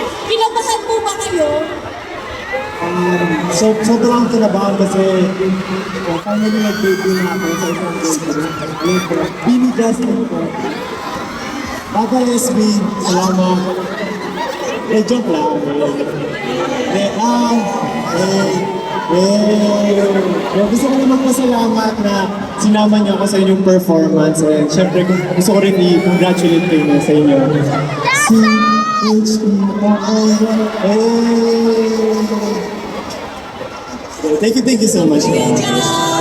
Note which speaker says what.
Speaker 1: Kinabahan po ba kayo?
Speaker 2: Sobrang kinabahan kasi finally nag-debut na ako sa isang girlfriend. Ayun po, Bini Justin po. Papa SB, salamat. Joke lang. Gusto ko naman pasalamat na sinama niyo ako sa inyong performance. And syempre, gusto ko rin i-congratulate kayo sa inyo. Thank you so much.
Speaker 1: Good job!